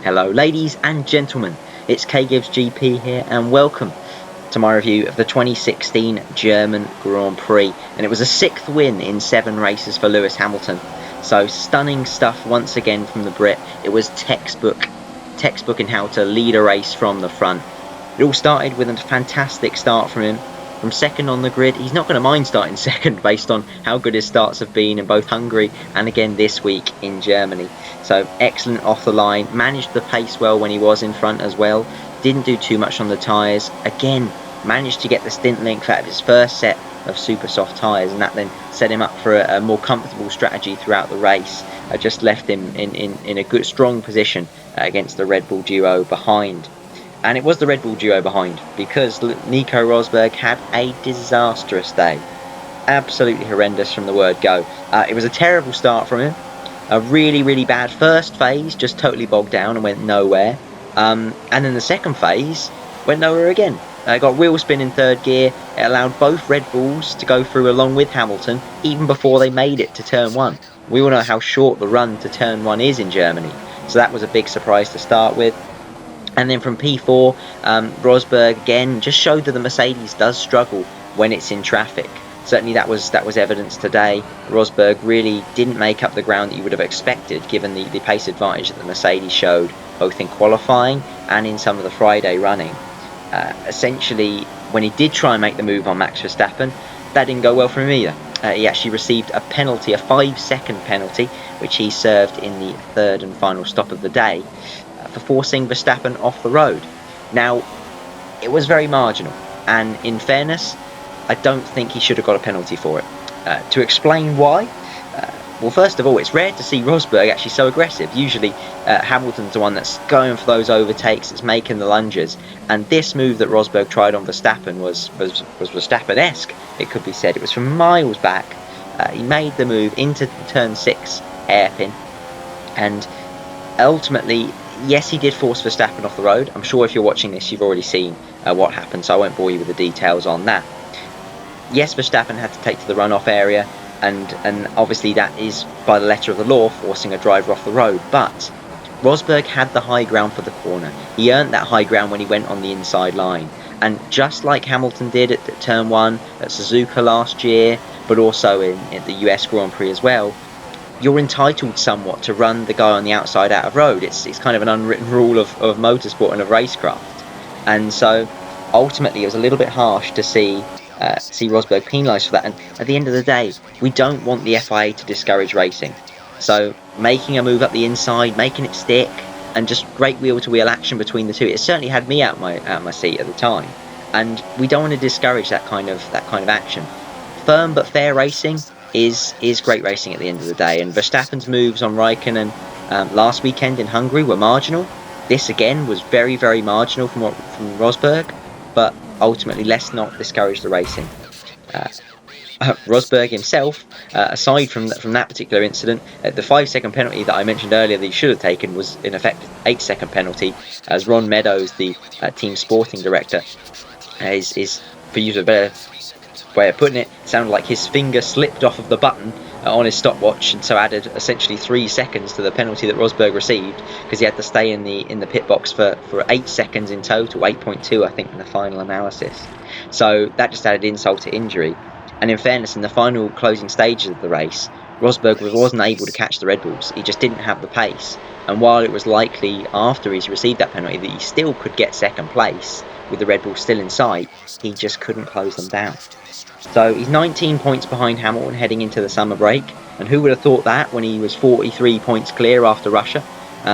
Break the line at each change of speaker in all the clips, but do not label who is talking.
Hello ladies and gentlemen, it's K-Gibbs GP here and welcome to my review of the 2016 German Grand Prix, and it was a 6th win in 7 races for Lewis Hamilton. So stunning stuff once again from the Brit. It was textbook in how to lead a race from the front. It all started with a fantastic start from him. From second on the grid, he's not going to mind starting second based on how good his starts have been in both Hungary and again this week in Germany. So excellent off the line, managed the pace well when he was in front as well, didn't do too much on the tyres, again managed to get the stint length out of his first set of super soft tyres, and that then set him up for a more comfortable strategy throughout the race. Just left him in a good strong position against the Red Bull duo behind. And it was the Red Bull duo behind, because Nico Rosberg had a disastrous day. Absolutely horrendous from the word go. It was a terrible start from him. A really bad first phase, just totally bogged down and went nowhere. And then the second phase went nowhere again. Got wheel spin in third gear. It allowed both Red Bulls to go through along with Hamilton, even before they made it to turn 1. We all know how short the run to turn 1 is in Germany. So that was a big surprise to start with. And then from P4, Rosberg again just showed that the Mercedes does struggle when it's in traffic. Certainly that was evidence today. Rosberg really didn't make up the ground that you would have expected, given the pace advantage that the Mercedes showed both in qualifying and in some of the Friday running. Essentially, when he did try and make the move on Max Verstappen, that didn't go well for him either. He actually received a penalty, a 5-second penalty, which he served in the third and final stop of the day, for forcing Verstappen off the road. Now, it was very marginal, and in fairness, I don't think he should have got a penalty for it. To explain why, well, first of all, it's rare to see Rosberg actually so aggressive. Usually, Hamilton's the one that's going for those overtakes, that's making the lunges, and this move that Rosberg tried on Verstappen was Verstappen-esque, it could be said. It was from miles back. He made the move into turn 6 hairpin, and ultimately, yes, he did force Verstappen off the road. I'm sure if you're watching this, you've already seen what happened, so I won't bore you with the details on that. Yes, Verstappen had to take to the runoff area, and obviously that is, by the letter of the law, forcing a driver off the road. But Rosberg had the high ground for the corner. He earned that high ground when he went on the inside line. And just like Hamilton did at Turn 1, at Suzuka last year, but also in the US Grand Prix as well, you're entitled somewhat to run the guy on the outside out of road. It's kind of an unwritten rule of motorsport and of racecraft. And so ultimately it was a little bit harsh to see Rosberg penalised for that. And at the end of the day, we don't want the FIA to discourage racing. So making a move up the inside, making it stick, and just great wheel-to-wheel action between the two, it certainly had me out my seat at the time. And we don't want to discourage that kind of action. Firm but fair racing is great racing at the end of the day, and Verstappen's moves on Raikkonen last weekend in Hungary were marginal. This again was very marginal from Rosberg, but ultimately let's not discourage the racing. Rosberg himself, aside from that particular incident, the 5-second penalty that I mentioned earlier that he should have taken was in effect 8-second penalty, as Ron Meadows, the team sporting director, is for use of a better way of putting it, sounded like his finger slipped off of the button on his stopwatch, and so added essentially 3 seconds to the penalty that Rosberg received, because he had to stay in the pit box for 8 seconds in total, 8.2 I think in the final analysis. So that just added insult to injury. And in fairness, in the final closing stages of the race, Rosberg wasn't able to catch the Red Bulls. He just didn't have the pace. And while it was likely after he's received that penalty that he still could get second place with the Red Bulls still in sight, he just couldn't close them down. So he's 19 points behind Hamilton heading into the summer break, and who would have thought that when he was 43 points clear after Russia?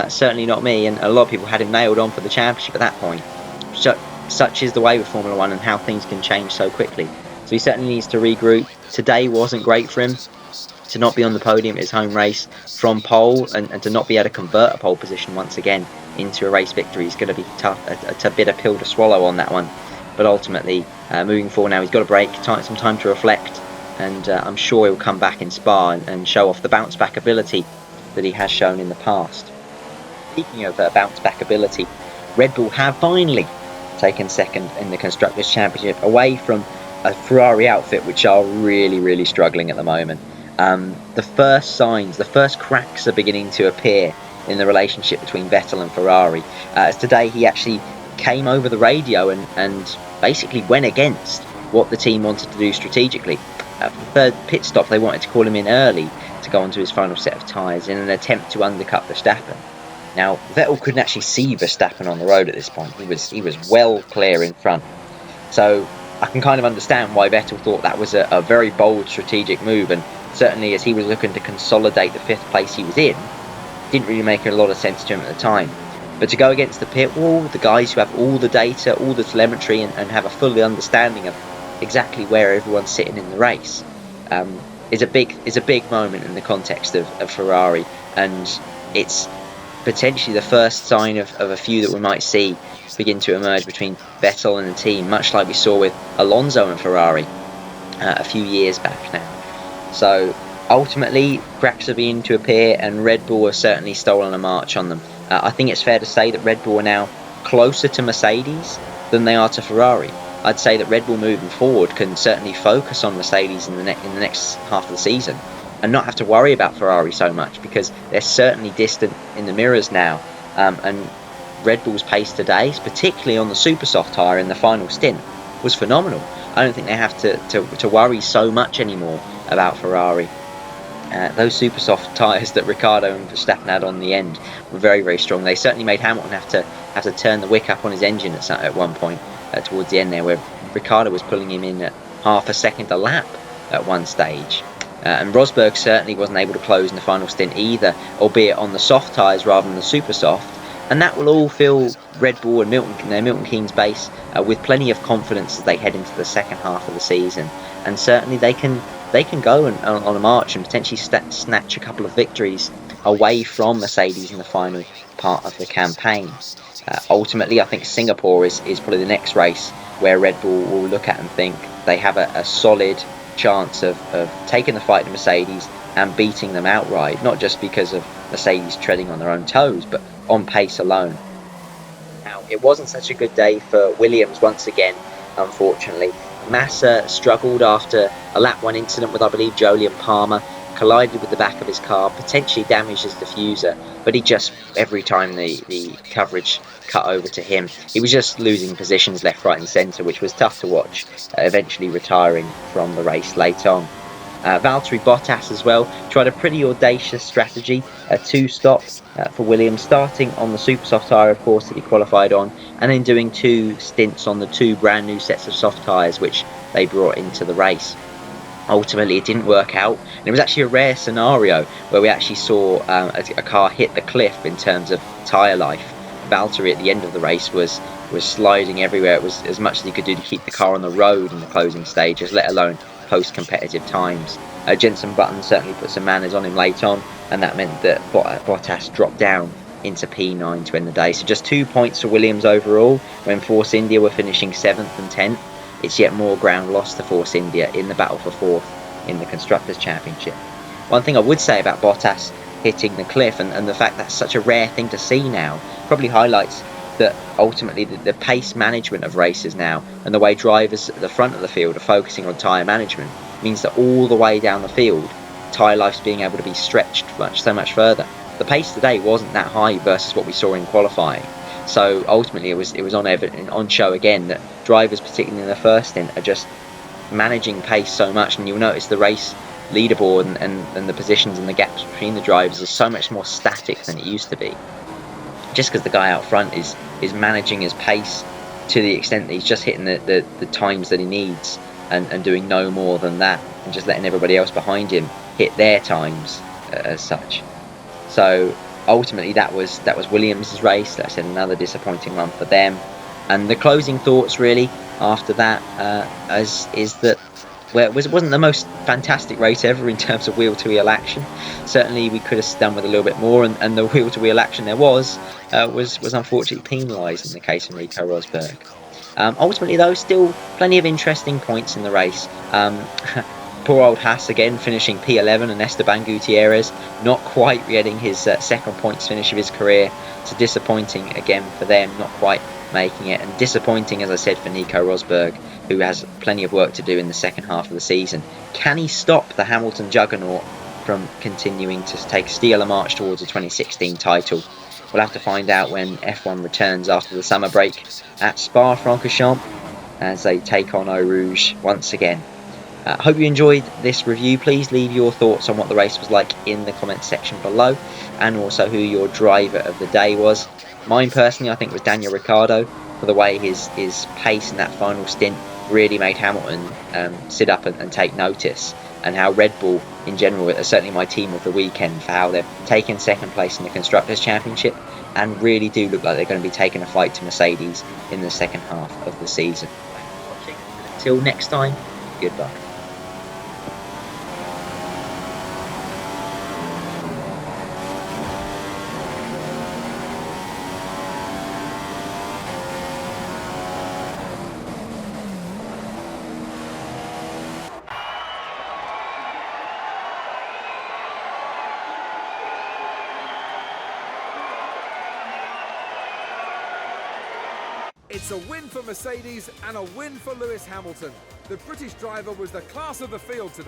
Certainly not me, and a lot of people had him nailed on for the championship at that point. Such is the way with Formula 1 and how things can change so quickly. So he certainly needs to regroup. Today wasn't great for him. To not be on the podium at his home race from pole, and to not be able to convert a pole position once again into a race victory is going to be tough, a bitter pill to swallow on that one. But ultimately, moving forward now, he's got a break, some time to reflect, and I'm sure he'll come back in Spa and show off the bounce-back ability that he has shown in the past. Speaking of bounce-back ability, Red Bull have finally taken second in the Constructors' Championship, away from a Ferrari outfit which are really struggling at the moment. The first signs, the first cracks are beginning to appear in the relationship between Vettel and Ferrari. As today he actually came over the radio and basically went against what the team wanted to do strategically. For the third pit stop, they wanted to call him in early to go onto his final set of tyres in an attempt to undercut Verstappen. Now, Vettel couldn't actually see Verstappen on the road at this point. He was well clear in front. So I can kind of understand why Vettel thought that was a very bold strategic move, and certainly as he was looking to consolidate the 5th place he was in, didn't really make a lot of sense to him at the time. But to go against the pit wall, the guys who have all the data, all the telemetry, and have a full understanding of exactly where everyone's sitting in the race, is a big moment in the context of Ferrari, and it's potentially the first sign of a few that we might see begin to emerge between Vettel and the team, much like we saw with Alonso and Ferrari a few years back now. So ultimately, cracks are beginning to appear, and Red Bull has certainly stolen a march on them. I think it's fair to say that Red Bull are now closer to Mercedes than they are to Ferrari. I'd say that Red Bull moving forward can certainly focus on Mercedes in the next half of the season and not have to worry about Ferrari so much, because they're certainly distant in the mirrors now. And Red Bull's pace today, particularly on the super soft tyre in the final stint, was phenomenal. I don't think they have to worry so much anymore about Ferrari. Those super soft tyres that Ricciardo and Verstappen had on the end were very, very strong. They certainly made Hamilton have to turn the wick up on his engine at one point towards the end there, where Ricciardo was pulling him in at half a second a lap at one stage. And Rosberg certainly wasn't able to close in the final stint either, albeit on the soft tyres rather than the super soft. And that will all fill Red Bull and Milton Keynes base with plenty of confidence as they head into the second half of the season. And certainly they can go on a march and potentially snatch a couple of victories away from Mercedes in the final part of the campaign. Ultimately, I think Singapore is probably the next race where Red Bull will look at and think they have a solid chance of taking the fight to Mercedes and beating them outright, not just because of Mercedes treading on their own toes, but on pace alone. Now, it wasn't such a good day for Williams once again, unfortunately. Massa struggled after a lap 1 incident with, I believe, Jolyon Palmer, collided with the back of his car, potentially damaged his diffuser, but he just, every time the coverage cut over to him, he was just losing positions left, right and centre, which was tough to watch, eventually retiring from the race late on. Valtteri Bottas as well tried a pretty audacious strategy, a 2-stop for Williams, starting on the super soft tyre, of course, that he qualified on, and then doing 2 stints on the 2 brand new sets of soft tyres which they brought into the race. Ultimately, it didn't work out, and it was actually a rare scenario where we actually saw a car hit the cliff in terms of tyre life. Valtteri at the end of the race was sliding everywhere. It was as much as he could do to keep the car on the road in the closing stages, let alone post-competitive times. Jenson Button certainly put some manners on him late on, and that meant that Bottas dropped down into P9 to end the day. So just 2 points for Williams overall, when Force India were finishing 7th and 10th. It's yet more ground lost to Force India in the battle for 4th in the Constructors' Championship. One thing I would say about Bottas hitting the cliff, and the fact that's such a rare thing to see now, probably highlights that ultimately the pace management of races now, and the way drivers at the front of the field are focusing on tyre management, means that all the way down the field, tyre life's being able to be stretched so much further. The pace today wasn't that high versus what we saw in qualifying. So ultimately, it was on show again that drivers, particularly in the first stint, are just managing pace so much, and you'll notice the race leaderboard and the positions and the gaps between the drivers is so much more static than it used to be. Just because the guy out front is managing his pace to the extent that he's just hitting the times that he needs and doing no more than that, and just letting everybody else behind him hit their times as such. So ultimately, that was Williams' race. That's another disappointing one for them. And the closing thoughts really after that is that it wasn't the most fantastic race ever in terms of wheel-to-wheel action. Certainly we could have done with a little bit more, and the wheel-to-wheel action there was unfortunately penalised in the case of Nico Rosberg. Ultimately though, still plenty of interesting points in the race. Poor old Haas again finishing P11, and Esteban Gutierrez not quite getting his second points finish of his career. So disappointing again for them, not quite making it, and disappointing, as I said, for Nico Rosberg, who has plenty of work to do in the second half of the season. Can he stop the Hamilton juggernaut from continuing to steal a march towards a 2016 title. We'll have to find out when F1 returns after the summer break at Spa-Francorchamps as they take on Eau Rouge once again. Hope you enjoyed this review. Please leave your thoughts on what the race was like in the comments section below, and also who your driver of the day was. Mine personally, I think, was Daniel Ricciardo, for the way his pace in that final stint really made Hamilton sit up and take notice, and how Red Bull in general are certainly my team of the weekend for how they've taken second place in the Constructors' Championship and really do look like they're going to be taking a fight to Mercedes in the second half of the season. Thanks for watching. Until next time, goodbye.
It's a win for Mercedes and a win for Lewis Hamilton. The British driver was the class of the field today.